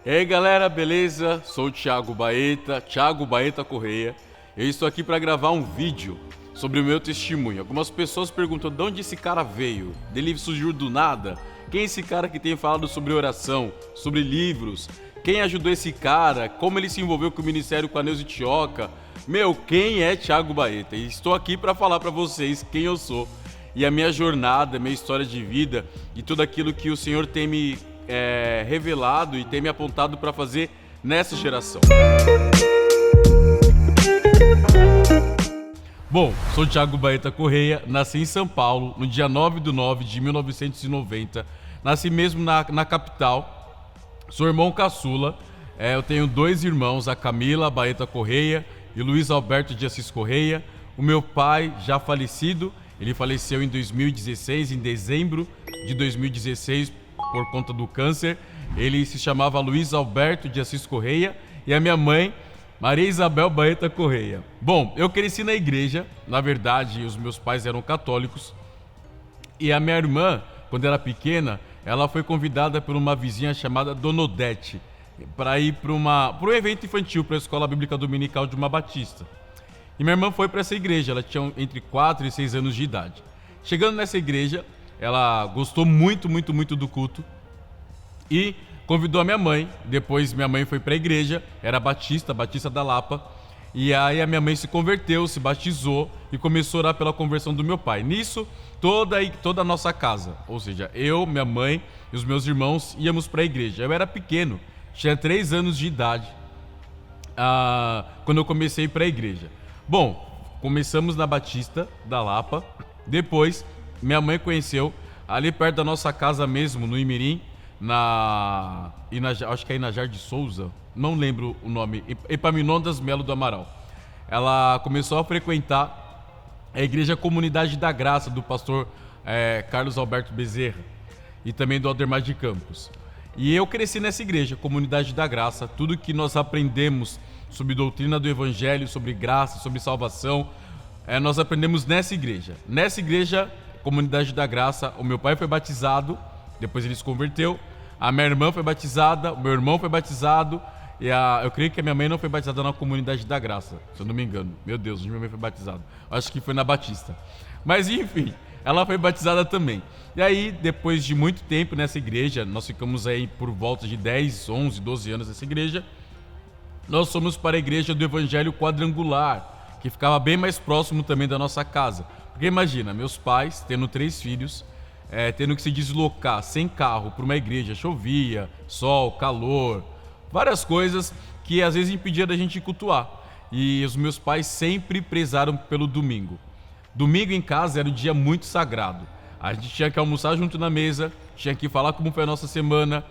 E aí galera, beleza? Sou o Thiago Baeta Correia. Eu estou aqui para gravar um vídeo sobre o meu testemunho. Algumas pessoas perguntam de onde esse cara veio, dele surgiu do nada. Quem é esse cara que tem falado sobre oração, sobre livros? Quem ajudou esse cara? Como ele se envolveu com o ministério com a Neuza Tioca? Quem é Thiago Baeta? E estou aqui para falar para vocês quem eu sou e a minha jornada, minha história de vida e tudo aquilo que o Senhor tem me revelado e tem me apontado para fazer nessa geração. Bom, sou Thiago Baeta Correia, nasci em São Paulo no dia 9/9/1990, nasci mesmo na capital, sou irmão caçula, eu tenho dois irmãos, a Camila Baeta Correia e Luiz Alberto de Assis Correia. O meu pai já falecido, ele faleceu em 2016, em dezembro de 2016, por conta do câncer. Ele se chamava Luiz Alberto de Assis Correia e a minha mãe, Maria Isabel Baeta Correia. Bom, eu cresci na igreja, na verdade, os meus pais eram católicos e a minha irmã, quando era pequena, ela foi convidada por uma vizinha chamada Dona Odete para ir para um evento infantil, para a Escola Bíblica Dominical de uma Batista. E minha irmã foi para essa igreja, ela tinha entre 4 e 6 anos de idade. Chegando nessa igreja, ela gostou muito do culto e convidou a minha mãe. Depois minha mãe foi para a igreja, era Batista da Lapa. E aí a minha mãe se converteu, se batizou e começou a orar pela conversão do meu pai. Nisso, toda a nossa casa, ou seja, eu, minha mãe e os meus irmãos íamos para a igreja. Eu era pequeno, tinha 3 anos de idade quando eu comecei para a igreja. Bom, começamos na Batista da Lapa. Depois, minha mãe conheceu ali perto da nossa casa mesmo, no Imirim, acho que é Inajar de Souza, não lembro o nome, Epaminondas Melo do Amaral. Ela começou a frequentar a Igreja Comunidade da Graça, do pastor Carlos Alberto Bezerra, e também do Aldemar de Campos. E eu cresci nessa igreja, Comunidade da Graça. Tudo que nós aprendemos sobre doutrina do Evangelho, sobre graça, sobre salvação, nós aprendemos nessa igreja. Nessa igreja, Comunidade da Graça, o meu pai foi batizado, depois ele se converteu, a minha irmã foi batizada, o meu irmão foi batizado, e eu creio que a minha mãe não foi batizada na Comunidade da Graça, se eu não me engano. Meu Deus, onde minha mãe foi batizada? Acho que foi na Batista. Mas enfim, ela foi batizada também. E aí, depois de muito tempo nessa igreja, nós ficamos aí por volta de 10, 11, 12 anos nessa igreja, nós fomos para a igreja do Evangelho Quadrangular, que ficava bem mais próximo também da nossa casa. Porque imagina, meus pais, tendo 3 filhos, tendo que se deslocar sem carro para uma igreja, chovia, sol, calor, várias coisas que às vezes impediam da gente cultuar. E os meus pais sempre prezaram pelo domingo. Domingo em casa era um dia muito sagrado. A gente tinha que almoçar junto na mesa, tinha que falar como foi a nossa semana.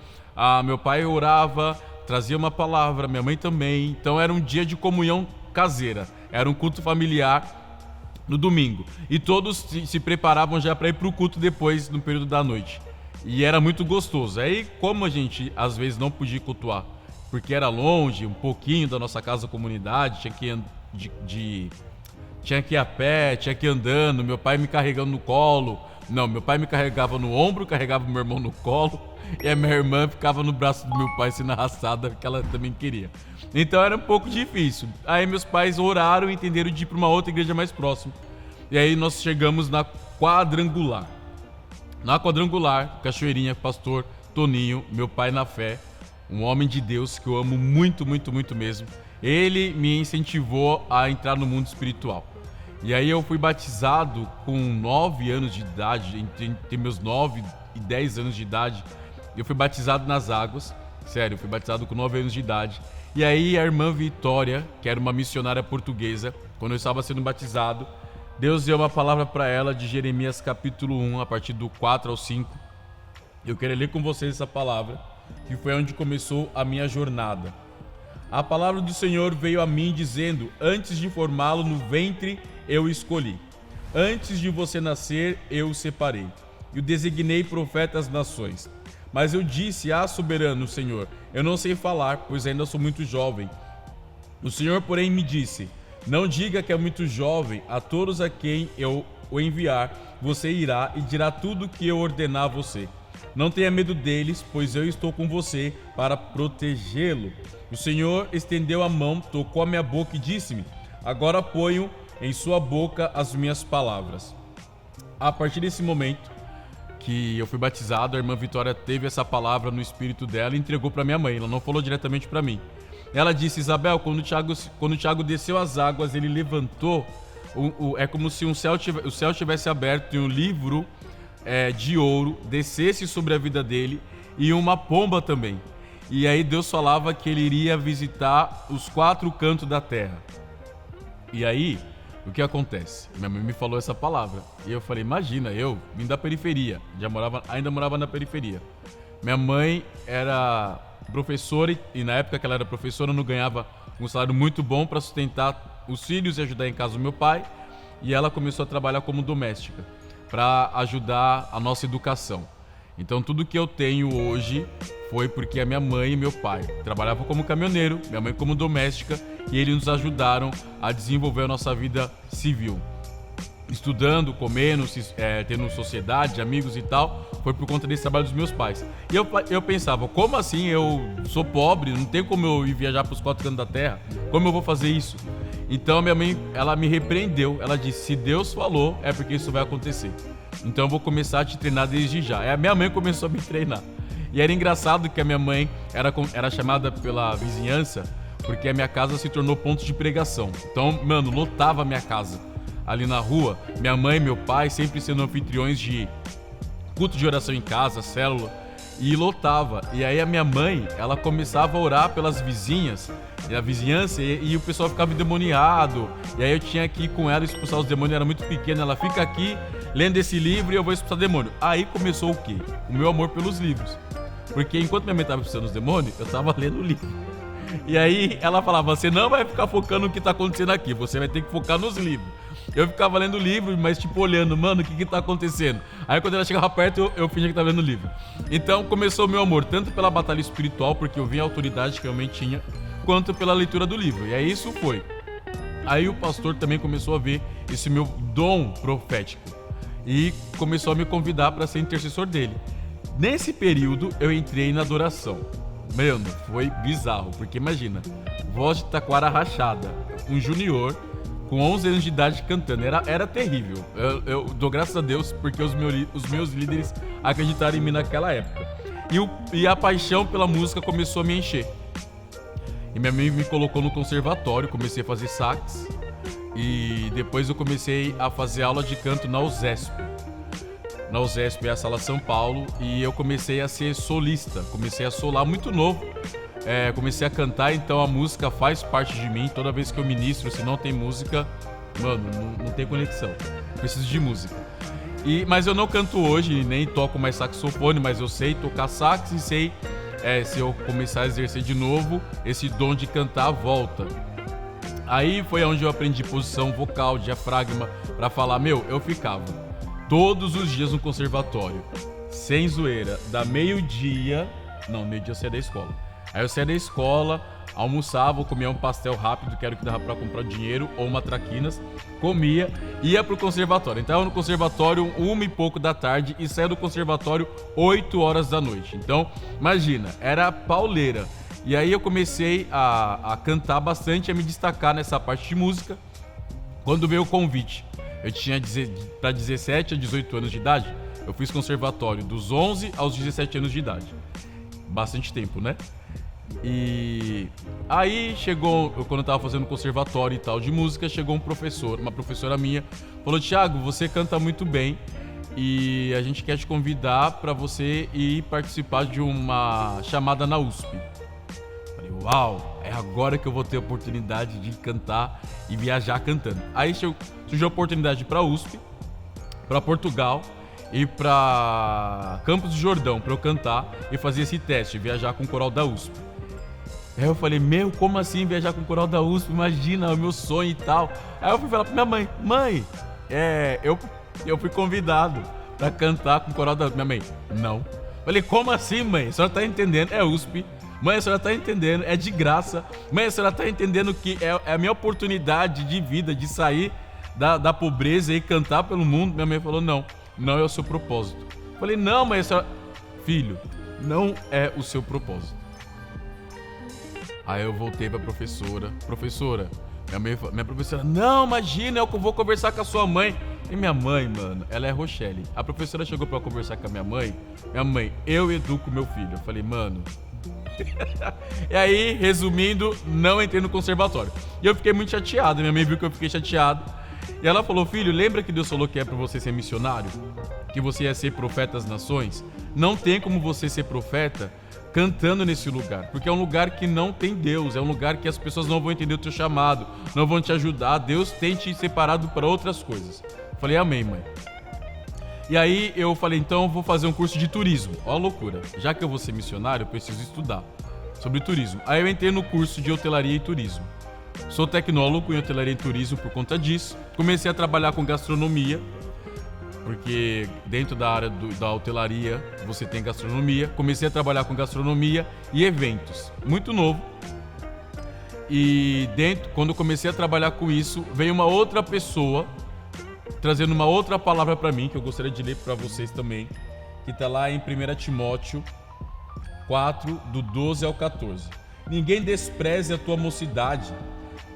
Meu pai orava, trazia uma palavra, minha mãe também. Então era um dia de comunhão caseira, era um culto familiar no domingo. E todos se preparavam já para ir para o culto depois, no período da noite. E era muito gostoso. Aí, como a gente às vezes não podia cultuar, porque era longe, um pouquinho da nossa casa comunidade, tinha que ir a pé, tinha que ir andando, meu pai me carregando no colo. Não, meu pai me carregava no ombro, carregava meu irmão no colo, e a minha irmã ficava no braço do meu pai sendo arrastada, porque ela também queria. Então era um pouco difícil. Aí meus pais oraram e entenderam de ir para uma outra igreja mais próxima. E aí nós chegamos na Quadrangular. Na Quadrangular, Cachoeirinha, pastor Toninho, meu pai na fé, um homem de Deus que eu amo muito mesmo. Ele me incentivou a entrar no mundo espiritual. E aí eu fui batizado com 9 anos de idade, entre meus 9 e 10 anos de idade. Eu fui batizado nas águas, sério, eu fui batizado com 9 anos de idade. E aí a irmã Vitória, que era uma missionária portuguesa, quando eu estava sendo batizado, Deus deu uma palavra para ela de Jeremias capítulo 1, a partir do 4 ao 5. Eu quero ler com vocês essa palavra, que foi onde começou a minha jornada. A palavra do Senhor veio a mim dizendo: antes de formá-lo no ventre eu o escolhi. Antes de você nascer eu o separei. E o designei profeta às nações. Mas eu disse: soberano Senhor, eu não sei falar, pois ainda sou muito jovem. O Senhor, porém, me disse: não diga que é muito jovem, a todos a quem eu o enviar, você irá e dirá tudo o que eu ordenar a você. Não tenha medo deles, pois eu estou com você para protegê-lo. O Senhor estendeu a mão, tocou a minha boca e disse-me: agora ponho em sua boca as minhas palavras. A partir desse momento que eu fui batizado, a irmã Vitória teve essa palavra no espírito dela e entregou para minha mãe. Ela não falou diretamente para mim. Ela disse: Isabel, quando o Tiago desceu as águas, ele levantou. É como se o céu tivesse aberto e um livro de ouro descesse sobre a vida dele e uma pomba também. E aí Deus falava que ele iria visitar os 4 cantos da terra. E aí, o que acontece? Minha mãe me falou essa palavra. E eu falei: imagina, eu vim da periferia. Ainda morava na periferia. Minha mãe era professora e na época que ela era professora não ganhava um salário muito bom para sustentar os filhos e ajudar em casa o meu pai. E ela começou a trabalhar como doméstica para ajudar a nossa educação. Então tudo que eu tenho hoje foi porque a minha mãe e meu pai trabalhavam como caminhoneiro, minha mãe como doméstica, e eles nos ajudaram a desenvolver a nossa vida civil. Estudando, comendo, tendo sociedade, amigos e tal, foi por conta desse trabalho dos meus pais. E eu pensava: como assim? Eu sou pobre, não tem como eu ir viajar para os 4 cantos da terra, como eu vou fazer isso? Então minha mãe, ela me repreendeu, ela disse: se Deus falou, é porque isso vai acontecer. Então eu vou começar a te treinar desde já. A minha mãe começou a me treinar. E era engraçado que a minha mãe era chamada pela vizinhança porque a minha casa se tornou ponto de pregação. Então, mano, lotava a minha casa ali na rua. Minha mãe e meu pai sempre sendo anfitriões de culto de oração em casa, célula, e lotava. E aí a minha mãe, ela começava a orar pelas vizinhas, a vizinhança, e o pessoal ficava endemoniado. E aí eu tinha que ir com ela expulsar os demônios, era muito pequena. Ela: fica aqui lendo esse livro e eu vou expulsar demônio. Aí começou o quê? O meu amor pelos livros. Porque enquanto minha mãe estava expulsando os demônios, eu estava lendo o livro. E aí ela falava: você não vai ficar focando no que está acontecendo aqui, você vai ter que focar nos livros. Eu ficava lendo o livro, mas tipo olhando: mano, o que tá acontecendo? Aí quando ela chegava perto, eu fingia que tava lendo o livro. Então começou o meu amor, tanto pela batalha espiritual, porque eu vi a autoridade que eu realmente tinha, quanto pela leitura do livro. E aí isso foi. Aí o pastor também começou a ver esse meu dom profético e começou a me convidar para ser intercessor dele. Nesse período eu entrei na adoração. Mano, foi bizarro, porque imagina, voz de taquara rachada, um junior com 11 anos de idade cantando, era terrível. Eu dou graças a Deus porque os meus líderes acreditaram em mim naquela época. E a paixão pela música começou a me encher. E minha mãe me colocou no conservatório, comecei a fazer sax. E depois eu comecei a fazer aula de canto na USESP. Na USESP é a Sala São Paulo. E eu comecei a ser solista, comecei a solar muito novo. Comecei a cantar, então a música faz parte de mim. Toda vez que eu ministro, se não tem música, mano, não tem conexão. Preciso de música. Mas eu não canto hoje, nem toco mais saxofone, mas eu sei tocar sax e sei, se eu começar a exercer de novo, esse dom de cantar volta. Aí foi onde eu aprendi posição vocal, diafragma, pra falar. Eu ficava todos os dias no conservatório, sem zoeira, da meio-dia eu saía da escola. Aí eu saía da escola, almoçava, comia um pastel rápido, que era o que dava pra comprar dinheiro, ou uma traquinas, comia, ia pro conservatório. Entrava no conservatório 1 e pouco da tarde e saía do conservatório 8 horas da noite. Então, imagina, era pauleira. E aí eu comecei a cantar bastante, a me destacar nessa parte de música. Quando veio o convite, eu tinha para 17 a 18 anos de idade, eu fiz conservatório dos 11 aos 17 anos de idade. Bastante tempo, né? E aí chegou, quando eu tava fazendo conservatório e tal de música, chegou uma professora minha, falou: Thiago, você canta muito bem e a gente quer te convidar para você ir participar de uma chamada na USP. Falei: uau, é agora que eu vou ter a oportunidade de cantar e viajar cantando. Aí surgiu a oportunidade de ir pra USP, para Portugal e para Campos do Jordão para eu cantar e fazer esse teste, viajar com o coral da USP. Aí eu falei: como assim viajar com o coral da USP? Imagina, é o meu sonho e tal. Aí eu fui falar pra minha mãe: eu fui convidado pra cantar com o coral da USP. Minha mãe: não. Falei: como assim, mãe? A senhora tá entendendo? É USP. Mãe, a senhora tá entendendo? É de graça. Mãe, a senhora tá entendendo que é a minha oportunidade de vida, de sair da pobreza e cantar pelo mundo? Minha mãe falou: não é o seu propósito. Falei: não, mãe, a senhora... filho, não é o seu propósito. Aí eu voltei pra professora, minha professora, não, imagina, eu vou conversar com a sua mãe. E minha mãe, mano, ela é Rochelle. A professora chegou pra conversar com a minha mãe, eu educo meu filho. Eu falei, mano... E aí, resumindo, não entrei no conservatório. E eu fiquei muito chateado, minha mãe viu que eu fiquei chateado. E ela falou, filho, lembra que Deus falou que é pra você ser missionário? Que você ia ser profeta das nações? Não tem como você ser profeta cantando nesse lugar, porque é um lugar que não tem Deus, é um lugar que as pessoas não vão entender o teu chamado, não vão te ajudar, Deus tem te separado para outras coisas. Falei, amém, mãe. E aí eu falei, então eu vou fazer um curso de turismo. Ó a loucura, já que eu vou ser missionário, eu preciso estudar sobre turismo. Aí eu entrei no curso de hotelaria e turismo. Sou tecnólogo em hotelaria e turismo por conta disso. Comecei a trabalhar com gastronomia, porque dentro da área da hotelaria você tem gastronomia. Comecei a trabalhar com gastronomia e eventos, muito novo. E quando eu comecei a trabalhar com isso, veio uma outra pessoa trazendo uma outra palavra para mim, que eu gostaria de ler para vocês também, que está lá em 1 Timóteo 4, do 12 ao 14. Ninguém despreze a tua mocidade,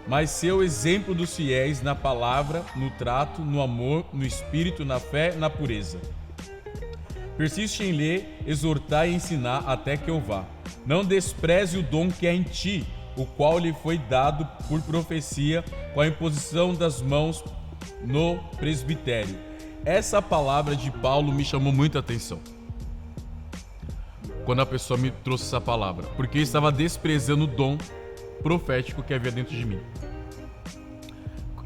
mas seu exemplo dos fiéis na palavra, no trato, no amor, no espírito, na fé, na pureza. Persiste em ler, exortar e ensinar até que eu vá. Não despreze o dom que é em ti, o qual lhe foi dado por profecia com a imposição das mãos no presbitério. Essa palavra de Paulo me chamou muita atenção quando a pessoa me trouxe essa palavra, porque eu estava desprezando o dom profético que havia dentro de mim.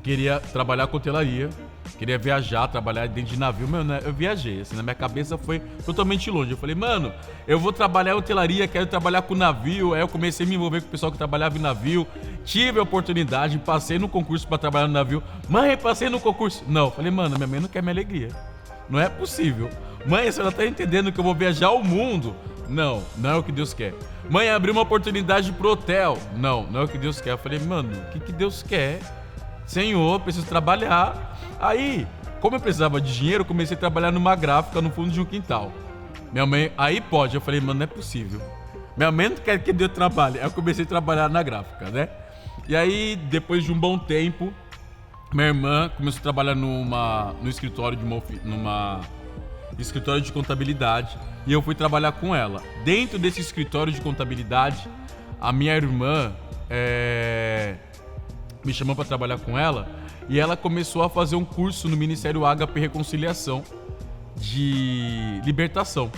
Queria trabalhar com hotelaria, queria viajar, trabalhar dentro de navio. Eu viajei, assim, na minha cabeça foi totalmente longe. Eu falei, mano, eu vou trabalhar em hotelaria, quero trabalhar com navio. Aí eu comecei a me envolver com o pessoal que trabalhava em navio. Tive a oportunidade, passei no concurso para trabalhar no navio. Mãe, passei no concurso. Não, falei, mano, minha mãe não quer minha alegria. Não é possível. Mãe, a senhora tá entendendo que eu vou viajar o mundo? Não, não é o que Deus quer. Mãe, abriu uma oportunidade pro hotel. Não, não é o que Deus quer. Eu falei, mano, o que Deus quer? Senhor, preciso trabalhar. Aí, como eu precisava de dinheiro, eu comecei a trabalhar numa gráfica no fundo de um quintal. Minha mãe, aí pode. Eu falei, mano, não é possível. Minha mãe não quer que eu trabalhe. Aí eu comecei a trabalhar na gráfica, né? E aí, depois de um bom tempo, minha irmã começou a trabalhar no escritório numa escritório de contabilidade. E eu fui trabalhar com ela. Dentro desse escritório de contabilidade, a minha irmã me chamou para trabalhar com ela e ela começou a fazer um curso no Ministério Ágape Reconciliação de libertação.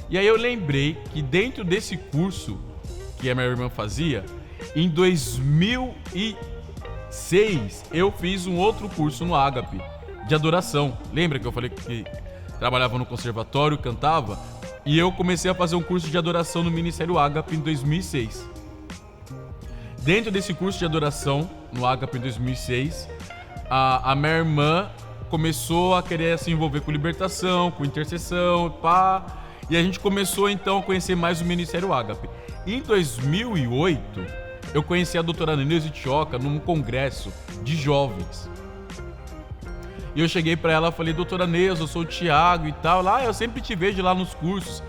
E aí eu lembrei que dentro desse curso que a minha irmã fazia, em 2006 eu fiz um outro curso no Ágape de adoração. Lembra que eu falei que trabalhava no conservatório, cantava? E eu comecei a fazer um curso de adoração no Ministério Ágape em 2006. Dentro desse curso de adoração, no Ágape em 2006, a minha irmã começou a querer se envolver com libertação, com intercessão, pá. E a gente começou então a conhecer mais o Ministério Ágape. Em 2008, eu conheci a doutora Neuza Itioca num congresso de jovens. E eu cheguei pra ela e falei, doutora Neuza, eu sou o Thiago e tal. Lá, eu sempre te vejo lá nos cursos.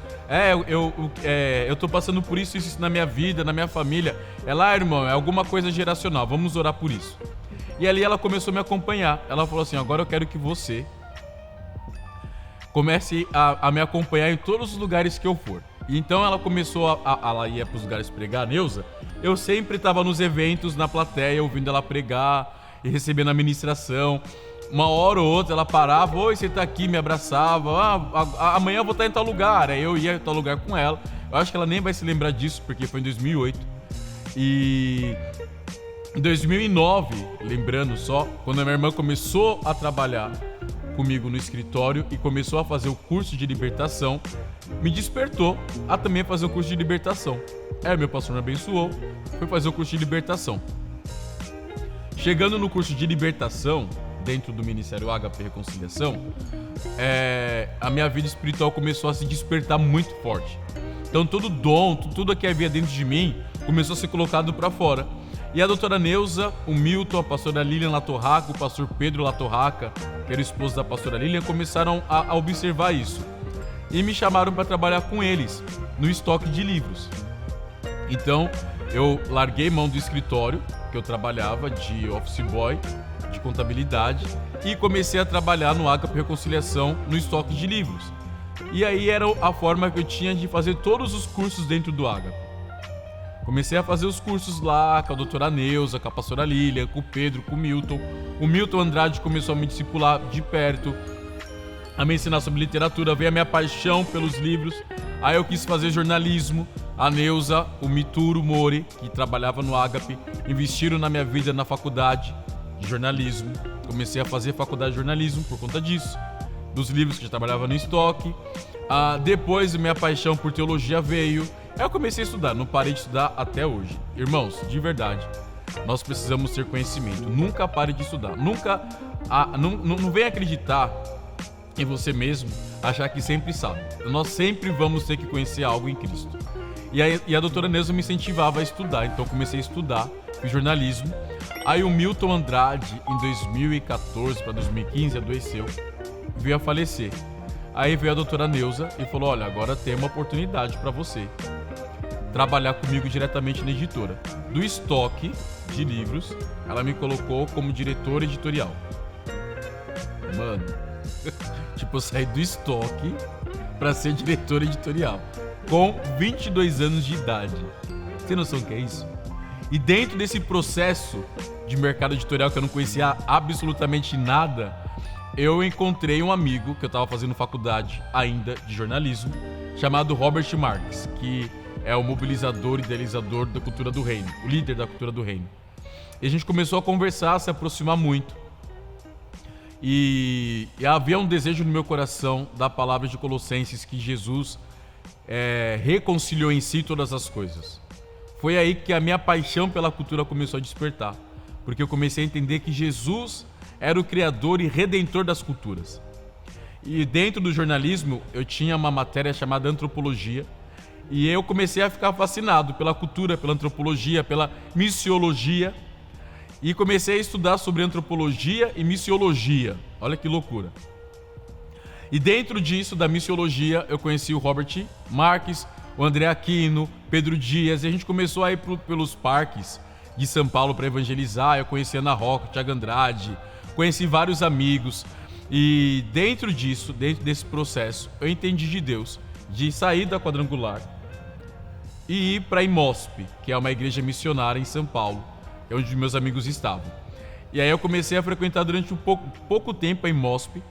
Eu tô passando por isso na minha vida, na minha família. Ela, irmão, é alguma coisa geracional, vamos orar por isso. E ali ela começou a me acompanhar. Ela falou assim, agora eu quero que você comece a me acompanhar em todos os lugares que eu for. E então ela começou ela ia pros lugares pregar, Neuza. Eu sempre tava nos eventos, na plateia, ouvindo ela pregar e recebendo a ministração. Uma hora ou outra ela parava, oi, você tá aqui, me abraçava, amanhã eu vou estar em tal lugar. Aí eu ia em tal lugar com ela. Eu acho que ela nem vai se lembrar disso, porque foi em 2008. E em 2009, lembrando só, quando a minha irmã começou a trabalhar comigo no escritório e começou a fazer o curso de libertação, me despertou a também fazer o curso de libertação. Meu pastor me abençoou, fui fazer o curso de libertação. Chegando no curso de libertação, dentro do Ministério Ágape Reconciliação, a minha vida espiritual começou a se despertar muito forte. Então todo dom, tudo que havia dentro de mim começou a ser colocado para fora. E a doutora Neuza, o Milton, a pastora Lilian Latorraca, o pastor Pedro Latorraca, que era o esposo da pastora Lilian, começaram a observar isso. e me chamaram para trabalhar com eles no estoque de livros. Então eu larguei mão do escritório que eu trabalhava de office boy, de contabilidade, e comecei a trabalhar no Agape Reconciliação no estoque de livros. E aí era a forma que eu tinha de fazer todos os cursos dentro do Agape. Comecei a fazer os cursos lá com a doutora Neuza, com a pastora Lilian, com o Pedro, com o Milton. O Milton Andrade começou a me discipular de perto, a me ensinar sobre literatura, veio a minha paixão pelos livros. Aí eu quis fazer jornalismo. A Neuza, o Mituro Mori, que trabalhava no Agape, investiram na minha vida na faculdade de jornalismo. Comecei a fazer faculdade de jornalismo por conta disso, dos livros que eu trabalhava no estoque. Depois minha paixão por teologia veio. Aí eu comecei a estudar, não parei de estudar até hoje. Irmãos, de verdade, nós precisamos ter conhecimento. Nunca pare de estudar. Não venha acreditar em você mesmo, achar que sempre sabe. Nós sempre vamos ter que conhecer algo em Cristo. E a doutora Neuza me incentivava a estudar, então eu comecei a estudar, fiz jornalismo. Aí o Milton Andrade, em 2014 para 2015, adoeceu, veio a falecer. Aí veio a doutora Neuza e falou: olha, agora tem uma oportunidade para você trabalhar comigo diretamente na editora. Do estoque de livros, ela me colocou como diretor editorial. Mano, tipo, eu saí do estoque para ser diretor editorial com 22 anos de idade. Você tem noção do que é isso? E dentro desse processo de mercado editorial que eu não conhecia absolutamente nada, eu encontrei um amigo que eu estava fazendo faculdade ainda de jornalismo, chamado Robert Marques, que é o mobilizador e idealizador da cultura do reino, o líder da cultura do reino. E a gente começou a conversar, a se aproximar muito. E havia um desejo no meu coração da palavra de Colossenses que Jesus reconciliou em si todas as coisas. Foi aí que a minha paixão pela cultura começou a despertar, porque eu comecei a entender que Jesus era o criador e redentor das culturas. E dentro do jornalismo eu tinha uma matéria chamada antropologia, e eu comecei a ficar fascinado pela cultura, pela antropologia, pela missiologia, e comecei a estudar sobre antropologia e missiologia. Olha que loucura. E dentro disso, da missiologia, eu conheci o Robert Marques, o André Aquino, Pedro Dias, e a gente começou a ir pelos parques de São Paulo para evangelizar. Eu conheci Ana Roca, Thiago Andrade, conheci vários amigos. E dentro disso, dentro desse processo, eu entendi de Deus de sair da Quadrangular e ir para a IMOSP, que é uma igreja missionária em São Paulo, onde meus amigos estavam. E aí eu comecei a frequentar durante pouco tempo a IMOSP.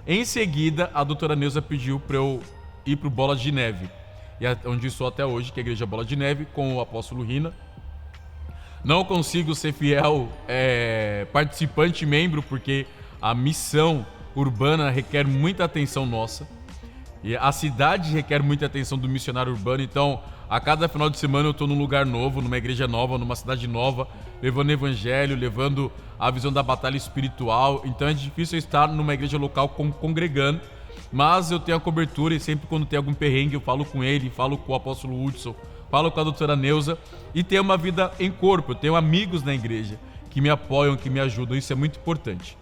Em seguida, a doutora Neuza pediu para eu ir para o Bola de Neve, onde estou até hoje, que é a igreja Bola de Neve, com o apóstolo Rina. Não consigo ser fiel participante e membro, porque a missão urbana requer muita atenção nossa. E a cidade requer muita atenção do missionário urbano. Então, a cada final de semana eu estou num lugar novo, numa igreja nova, numa cidade nova, levando o evangelho, levando a visão da batalha espiritual. Então é difícil eu estar numa igreja local congregando, mas eu tenho a cobertura, e sempre quando tem algum perrengue eu falo com ele, falo com o apóstolo Hudson, falo com a doutora Neuza, e tenho uma vida em corpo. Eu tenho amigos na igreja que me apoiam, que me ajudam. Isso é muito importante.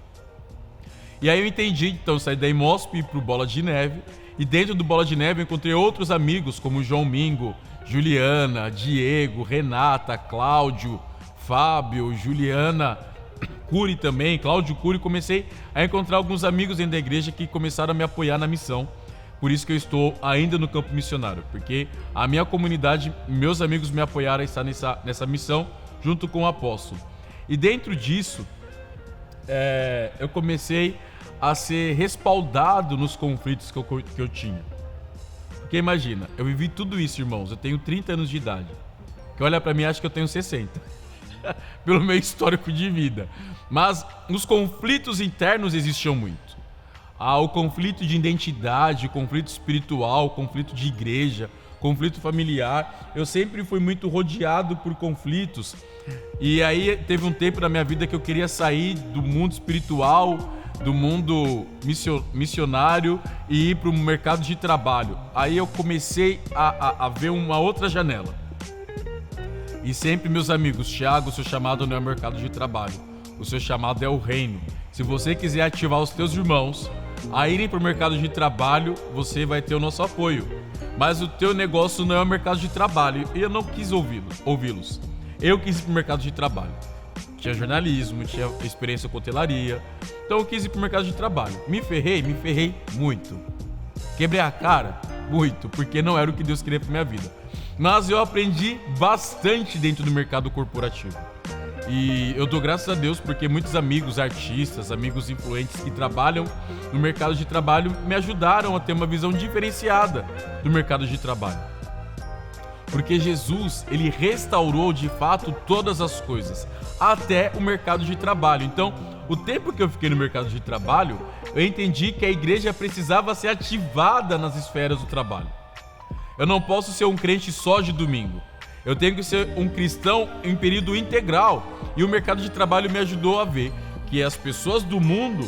E aí eu entendi, então saí da IMOSP e ir pro Bola de Neve. E dentro do Bola de Neve eu encontrei outros amigos, como João Mingo, Juliana, Diego, Renata, Cláudio, Fábio, Juliana, Cury também, Cláudio Cury. Comecei a encontrar alguns amigos dentro da igreja que começaram a me apoiar na missão. Por isso que eu estou ainda no campo missionário, porque a minha comunidade, meus amigos me apoiaram a estar nessa missão junto com o apóstolo. E dentro disso, eu comecei a ser respaldado nos conflitos que eu tinha. Porque imagina, eu vivi tudo isso, irmãos, eu tenho 30 anos de idade. Quem olha pra mim acha que eu tenho 60, pelo meu histórico de vida. Mas os conflitos internos existiam muito. O conflito de identidade, o conflito espiritual, o conflito de igreja, conflito familiar. Eu sempre fui muito rodeado por conflitos. E aí teve um tempo na minha vida que eu queria sair do mundo espiritual, do mundo missionário, e ir para o mercado de trabalho. Aí eu comecei a ver uma outra janela. E sempre, meus amigos, Thiago, o seu chamado não é o mercado de trabalho. O seu chamado é o reino. Se você quiser ativar os teus irmãos, a irem para o mercado de trabalho, você vai ter o nosso apoio. Mas o teu negócio não é o mercado de trabalho. E eu não quis ouvi-los. Eu quis ir para o mercado de trabalho. Tinha jornalismo, tinha experiência com hotelaria. Então eu quis ir para o mercado de trabalho. Me ferrei muito. Quebrei a cara muito, porque não era o que Deus queria para minha vida. Mas eu aprendi bastante dentro do mercado corporativo. E eu dou graças a Deus porque muitos amigos artistas, amigos influentes que trabalham no mercado de trabalho me ajudaram a ter uma visão diferenciada do mercado de trabalho. Porque Jesus, ele restaurou de fato todas as coisas, até o mercado de trabalho. Então, o tempo que eu fiquei no mercado de trabalho, eu entendi que a igreja precisava ser ativada nas esferas do trabalho. Eu não posso ser um crente só de domingo. Eu tenho que ser um cristão em período integral. E o mercado de trabalho me ajudou a ver que as pessoas do mundo,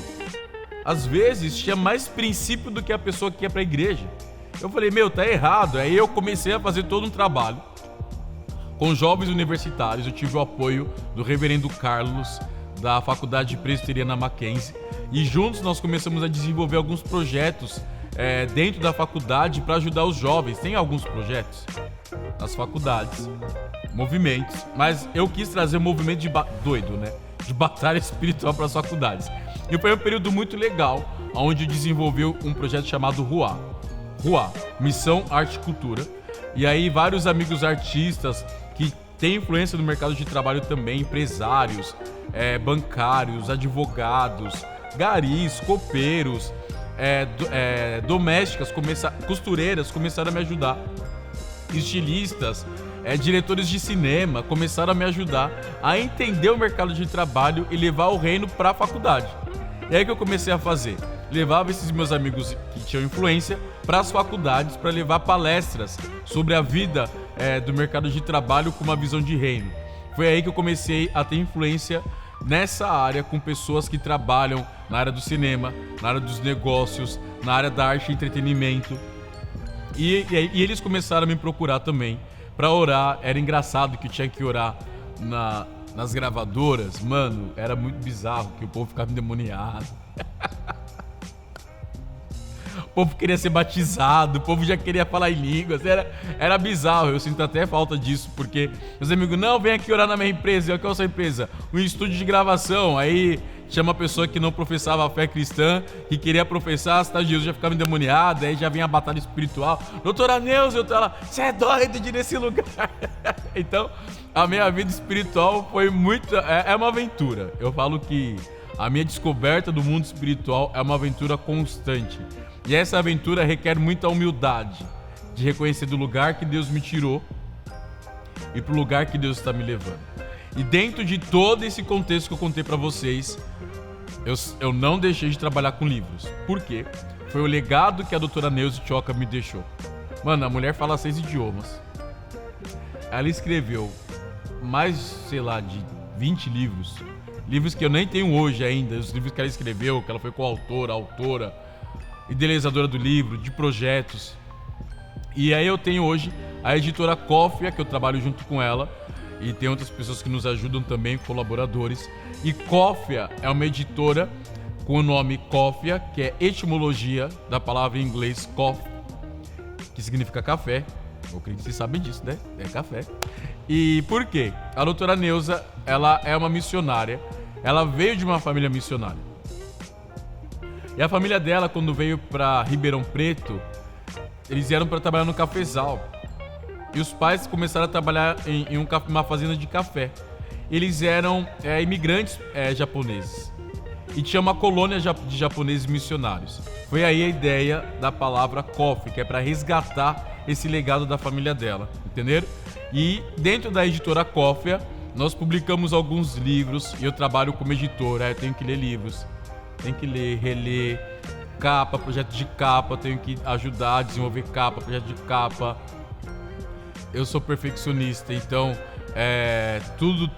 às vezes, tinham mais princípio do que a pessoa que é para a igreja. Eu falei, tá errado. Aí eu comecei a fazer todo um trabalho com jovens universitários. Eu tive o apoio do reverendo Carlos, da Faculdade Presbiteriana Mackenzie. E juntos nós começamos a desenvolver alguns projetos dentro da faculdade para ajudar os jovens. Tem alguns projetos nas faculdades, movimentos, mas eu quis trazer um movimento de batalha espiritual para as faculdades. E foi um período muito legal, onde desenvolveu um projeto chamado RUA, Missão Arte e Cultura. E aí vários amigos artistas que têm influência no mercado de trabalho também, empresários, bancários, advogados, garis, copeiros, domésticas, costureiras começaram a me ajudar. Estilistas, diretores de cinema começaram a me ajudar a entender o mercado de trabalho e levar o reino para a faculdade. E aí que eu comecei a fazer? Levava esses meus amigos que tinham influência para as faculdades para levar palestras sobre a vida do mercado de trabalho com uma visão de reino. Foi aí que eu comecei a ter influência nessa área com pessoas que trabalham na área do cinema, na área dos negócios, na área da arte e entretenimento. E eles começaram a me procurar também pra orar. Era engraçado que eu tinha que orar nas gravadoras. Mano, era muito bizarro que o povo ficava endemoniado. O povo queria ser batizado, o povo já queria falar em línguas. Era bizarro, eu sinto até falta disso, porque meus amigos, não, vem aqui orar na minha empresa. Qual é a sua empresa? Um estúdio de gravação. Aí chama a pessoa que não professava a fé cristã, que queria professar, a cidade de Jesus já ficava endemoniada, aí já vinha a batalha espiritual. Doutora Neuza, eu tô lá, você é doido de ir nesse lugar. Então, a minha vida espiritual foi muito... É uma aventura. Eu falo que a minha descoberta do mundo espiritual é uma aventura constante. E essa aventura requer muita humildade, de reconhecer do lugar que Deus me tirou e pro lugar que Deus está me levando. E dentro de todo esse contexto que eu contei pra vocês, eu não deixei de trabalhar com livros. Por quê? Foi o legado que a doutora Neuza Tchoca me deixou. Mano, a mulher fala 6 idiomas. Ela escreveu mais, sei lá, de 20 livros. Livros que eu nem tenho hoje ainda. Os livros que ela escreveu, que ela foi coautora, autora, idealizadora do livro, de projetos. E aí eu tenho hoje a editora Cófia, que eu trabalho junto com ela. E tem outras pessoas que nos ajudam também, colaboradores. E Cófia é uma editora com o nome Cófia, que é etimologia da palavra em inglês coffee, que significa café. Eu creio que vocês sabem disso, né? É café. E por quê? A doutora Neuza, ela é uma missionária. Ela veio de uma família missionária. E a família dela, quando veio para Ribeirão Preto, eles vieram para trabalhar no cafezal. E os pais começaram a trabalhar em uma fazenda de café. Eles eram imigrantes japoneses. E tinha uma colônia de japoneses missionários. Foi aí a ideia da palavra coffee, que é para resgatar esse legado da família dela. Entenderam? E dentro da editora Cófia, nós publicamos alguns livros. E eu trabalho como editor. Eu tenho que ler livros. Tenho que ler, reler. Capa, projeto de capa. Tenho que ajudar a desenvolver capa, projeto de capa. Eu sou perfeccionista, então tudo,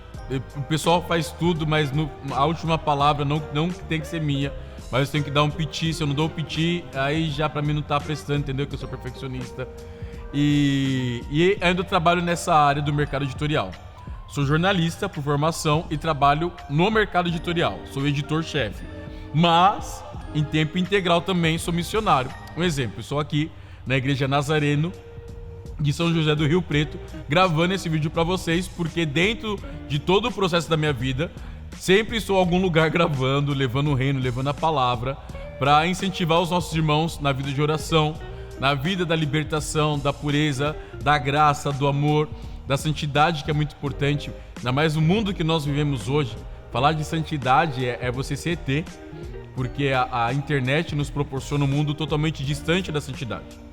o pessoal faz tudo, mas a última palavra não tem que ser minha, mas eu tenho que dar um piti. Se eu não dou o piti, aí já pra mim não tá prestando, entendeu? Que eu sou perfeccionista. E ainda trabalho nessa área do mercado editorial. Sou jornalista por formação e trabalho no mercado editorial. Sou editor-chefe. Mas em tempo integral também sou missionário. Um exemplo, estou aqui na Igreja Nazareno de São José do Rio Preto, gravando esse vídeo para vocês, porque dentro de todo o processo da minha vida, sempre estou em algum lugar gravando, levando o reino, levando a palavra, para incentivar os nossos irmãos na vida de oração, na vida da libertação, da pureza, da graça, do amor, da santidade, que é muito importante, ainda mais no mundo que nós vivemos hoje. Falar de santidade é você ser ET, porque a internet nos proporciona um mundo totalmente distante da santidade.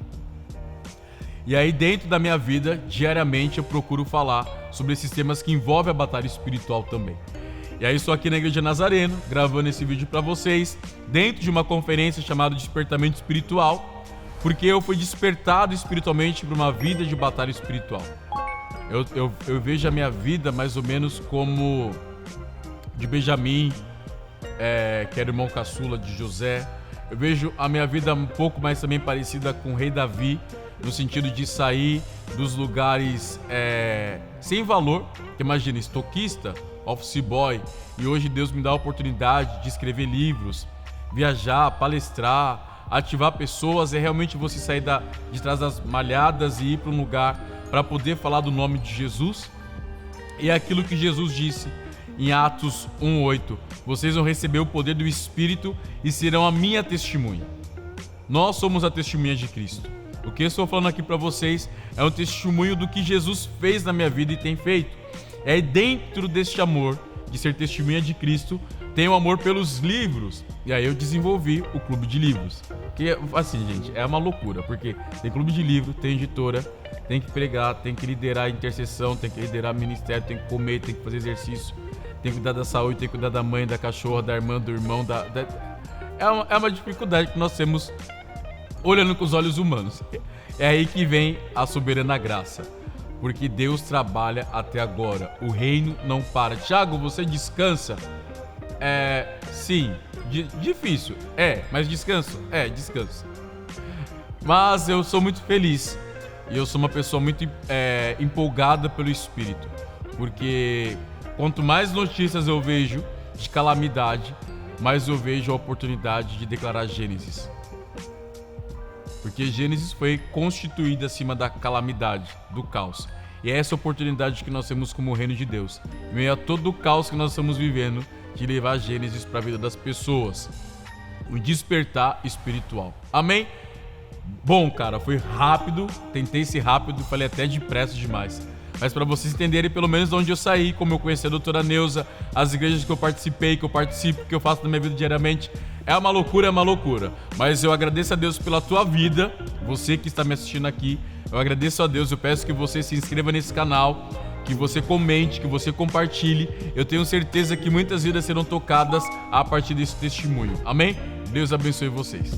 E aí dentro da minha vida, diariamente eu procuro falar sobre esses temas que envolvem a batalha espiritual também. E aí estou aqui na Igreja Nazareno, gravando esse vídeo para vocês, dentro de uma conferência chamada Despertamento Espiritual, porque eu fui despertado espiritualmente para uma vida de batalha espiritual. Eu vejo a minha vida mais ou menos como de Benjamim, que era o irmão caçula de José. Eu vejo a minha vida um pouco mais também parecida com o rei Davi, no sentido de sair dos lugares sem valor. Imagina, estoquista, office boy, e hoje Deus me dá a oportunidade de escrever livros, viajar, palestrar, ativar pessoas. É realmente você sair de trás das malhadas e ir para um lugar para poder falar do nome de Jesus. E é aquilo que Jesus disse em Atos 1:8: vocês vão receber o poder do Espírito e serão a minha testemunha. Nós somos a testemunha de Cristo. O que eu estou falando aqui para vocês é um testemunho do que Jesus fez na minha vida e tem feito. É dentro deste amor de ser testemunha de Cristo, tem o amor pelos livros. E aí eu desenvolvi o Clube de Livros. Que, assim, gente, é uma loucura, porque tem clube de livro, tem editora, tem que pregar, tem que liderar a intercessão, tem que liderar ministério, tem que comer, tem que fazer exercício, tem que cuidar da saúde, tem que cuidar da mãe, da cachorra, da irmã, do irmão. É uma dificuldade que nós temos olhando com os olhos humanos. É aí que vem a soberana graça, porque Deus trabalha até agora. O reino não para. Tiago, você descansa? Sim. Difícil? Mas descanso? Descanso. Mas eu sou muito feliz e eu sou uma pessoa muito empolgada pelo Espírito, porque quanto mais notícias eu vejo de calamidade, mais eu vejo a oportunidade de declarar Gênesis. Porque Gênesis foi constituída acima da calamidade, do caos. E é essa oportunidade que nós temos como reino de Deus, em meio a todo o caos que nós estamos vivendo, de levar Gênesis para a vida das pessoas. Um despertar espiritual. Amém? Bom, cara, foi rápido, tentei ser rápido, falei até depressa demais. Mas para vocês entenderem pelo menos de onde eu saí, como eu conheci a doutora Neuza, as igrejas que eu participei, que eu participo, que eu faço na minha vida diariamente, é uma loucura. Mas eu agradeço a Deus pela tua vida, você que está me assistindo aqui. Eu agradeço a Deus, eu peço que você se inscreva nesse canal, que você comente, que você compartilhe. Eu tenho certeza que muitas vidas serão tocadas a partir desse testemunho. Amém? Deus abençoe vocês.